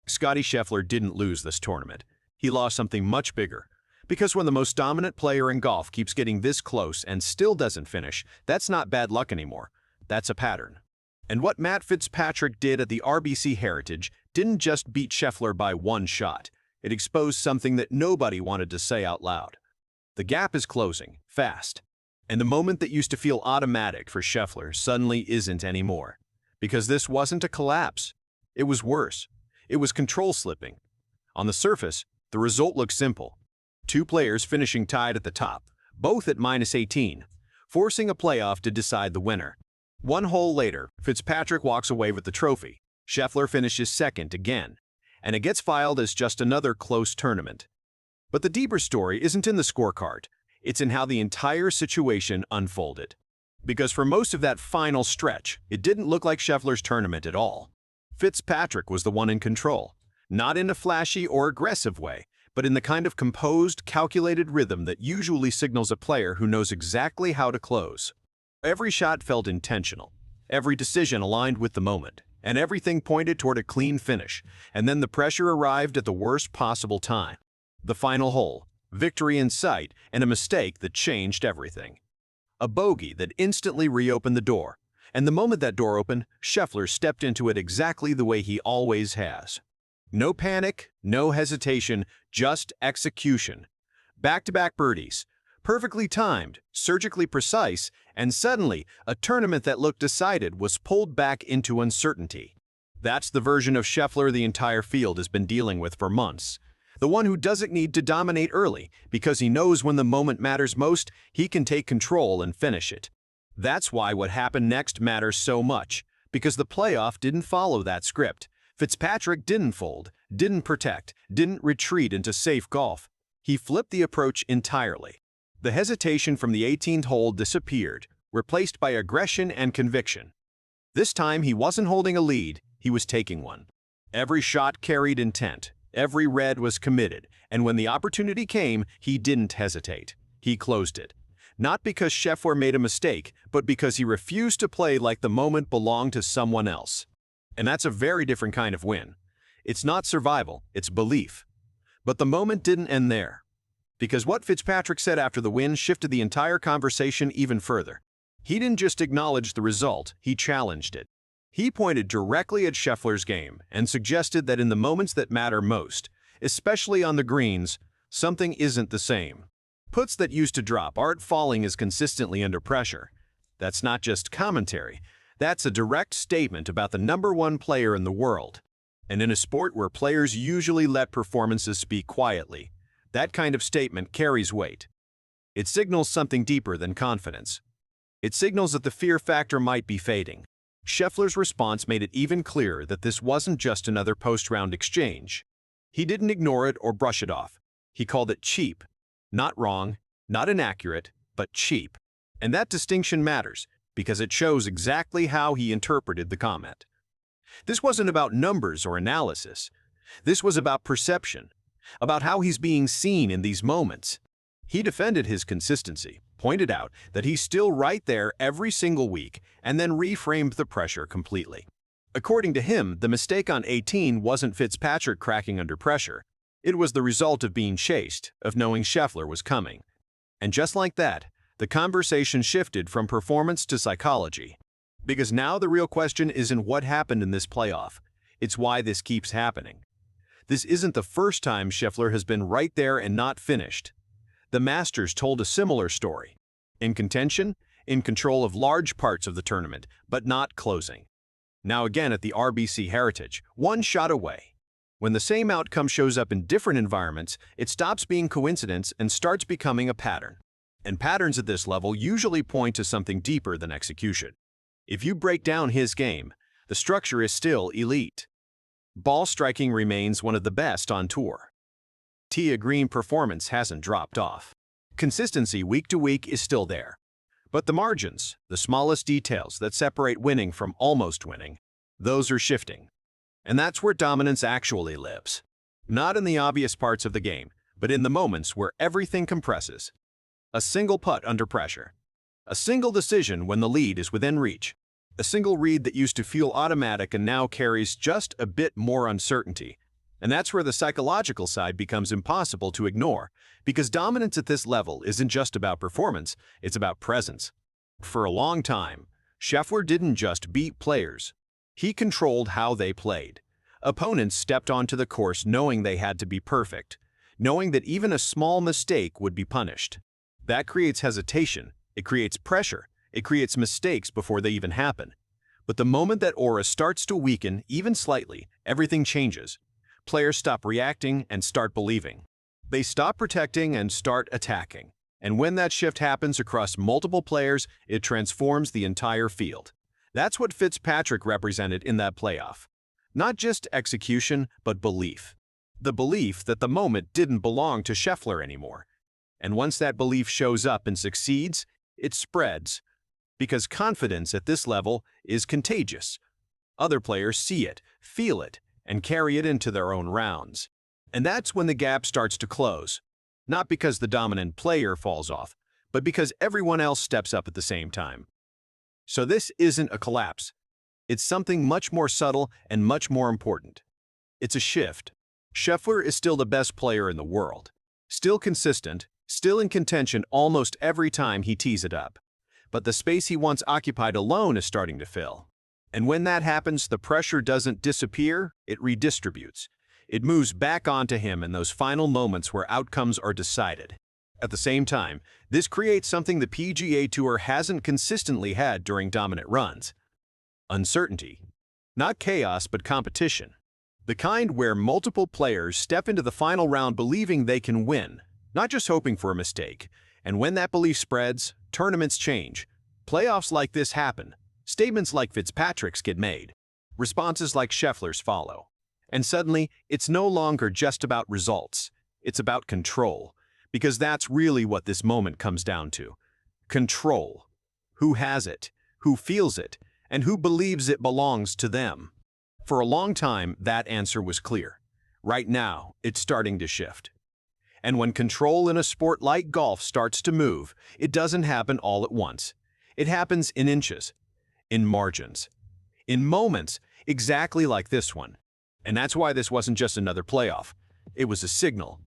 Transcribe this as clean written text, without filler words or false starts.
Scottie Scheffler didn't lose this tournament. He lost something much bigger. Because when the most dominant player in golf keeps getting this close and still doesn't finish, that's not bad luck anymore. That's a pattern. And what Matt Fitzpatrick did at the RBC Heritage didn't just beat Scheffler by one shot. It exposed something that nobody wanted to say out loud. The gap is closing, fast. And the moment that used to feel automatic for Scheffler suddenly isn't anymore. Because this wasn't a collapse. It was worse. It was control slipping. On the surface, the result looked simple. Two players finishing tied at the top, both at -18, forcing a playoff to decide the winner. One hole later, Fitzpatrick walks away with the trophy. Scheffler finishes second again, and it gets filed as just another close tournament. But the deeper story isn't in the scorecard. It's in how the entire situation unfolded. Because for most of that final stretch, it didn't look like Scheffler's tournament at all. Fitzpatrick was the one in control, not in a flashy or aggressive way, but in the kind of composed, calculated rhythm that usually signals a player who knows exactly how to close. Every shot felt intentional, every decision aligned with the moment, and everything pointed toward a clean finish, and then the pressure arrived at the worst possible time. The final hole, victory in sight, and a mistake that changed everything. A bogey that instantly reopened the door, and the moment that door opened, Scheffler stepped into it exactly the way he always has. No panic, no hesitation, just execution. Back-to-back birdies, perfectly timed, surgically precise, and suddenly, a tournament that looked decided was pulled back into uncertainty. That's the version of Scheffler the entire field has been dealing with for months. The one who doesn't need to dominate early, because he knows when the moment matters most, he can take control and finish it. That's why what happened next matters so much, because the playoff didn't follow that script. Fitzpatrick didn't fold, didn't protect, didn't retreat into safe golf. He flipped the approach entirely. The hesitation from the 18th hole disappeared, replaced by aggression and conviction. This time he wasn't holding a lead, he was taking one. Every shot carried intent, every red was committed, and when the opportunity came, he didn't hesitate. He closed it. Not because Scheffler made a mistake, but because he refused to play like the moment belonged to someone else. And that's a very different kind of win. It's not survival, it's belief. But the moment didn't end there. Because what Fitzpatrick said after the win shifted the entire conversation even further. He didn't just acknowledge the result, he challenged it. He pointed directly at Scheffler's game and suggested that in the moments that matter most, especially on the greens, something isn't the same. Puts that used to drop aren't falling as consistently under pressure. That's not just commentary. That's a direct statement about the #1 player in the world. And in a sport where players usually let performances speak quietly, that kind of statement carries weight. It signals something deeper than confidence. It signals that the fear factor might be fading. Scheffler's response made it even clearer that this wasn't just another post-round exchange. He didn't ignore it or brush it off. He called it cheap. Not wrong, not inaccurate, but cheap. And that distinction matters, because it shows exactly how he interpreted the comment. This wasn't about numbers or analysis. This was about perception, about how he's being seen in these moments. He defended his consistency, pointed out that he's still right there every single week, and then reframed the pressure completely. According to him, the mistake on 18 wasn't Fitzpatrick cracking under pressure. It was the result of being chased, of knowing Scheffler was coming. And just like that, the conversation shifted from performance to psychology. Because now the real question isn't what happened in this playoff, it's why this keeps happening. This isn't the first time Scheffler has been right there and not finished. The Masters told a similar story. In contention, in control of large parts of the tournament, but not closing. Now again at the RBC Heritage, one shot away. When the same outcome shows up in different environments, it stops being coincidence and starts becoming a pattern. And patterns at this level usually point to something deeper than execution. If you break down his game, the structure is still elite. Ball striking remains one of the best on tour. Tee green performance hasn't dropped off. Consistency week to week is still there. But the margins, the smallest details that separate winning from almost winning, those are shifting. And that's where dominance actually lives. Not in the obvious parts of the game, but in the moments where everything compresses. A single putt under pressure. A single decision when the lead is within reach. A single read that used to feel automatic and now carries just a bit more uncertainty. And that's where the psychological side becomes impossible to ignore, because dominance at this level isn't just about performance, it's about presence. For a long time, Scheffler didn't just beat players. He controlled how they played. Opponents stepped onto the course knowing they had to be perfect, knowing that even a small mistake would be punished. That creates hesitation, it creates pressure, it creates mistakes before they even happen. But the moment that aura starts to weaken, even slightly, everything changes. Players stop reacting and start believing. They stop protecting and start attacking. And when that shift happens across multiple players, it transforms the entire field. That's what Fitzpatrick represented in that playoff. Not just execution, but belief. The belief that the moment didn't belong to Scheffler anymore. And once that belief shows up and succeeds, it spreads. Because confidence at this level is contagious. Other players see it, feel it, and carry it into their own rounds. And that's when the gap starts to close. Not because the dominant player falls off, but because everyone else steps up at the same time. So this isn't a collapse. It's something much more subtle and much more important. It's a shift. Scheffler is still the best player in the world. Still consistent, still in contention almost every time he tees it up. But the space he once occupied alone is starting to fill. And when that happens, the pressure doesn't disappear, it redistributes. It moves back onto him in those final moments where outcomes are decided. At the same time, this creates something the PGA Tour hasn't consistently had during dominant runs. Uncertainty. Not chaos, but competition. The kind where multiple players step into the final round believing they can win, not just hoping for a mistake. And when that belief spreads, tournaments change. Playoffs like this happen. Statements like Fitzpatrick's get made. Responses like Scheffler's follow. And suddenly, it's no longer just about results. It's about control. Because that's really what this moment comes down to. Control. Who has it? Who feels it? And who believes it belongs to them? For a long time, that answer was clear. Right now, it's starting to shift. And when control in a sport like golf starts to move, it doesn't happen all at once. It happens in inches, in margins, in moments exactly like this one. And that's why this wasn't just another playoff. It was a signal,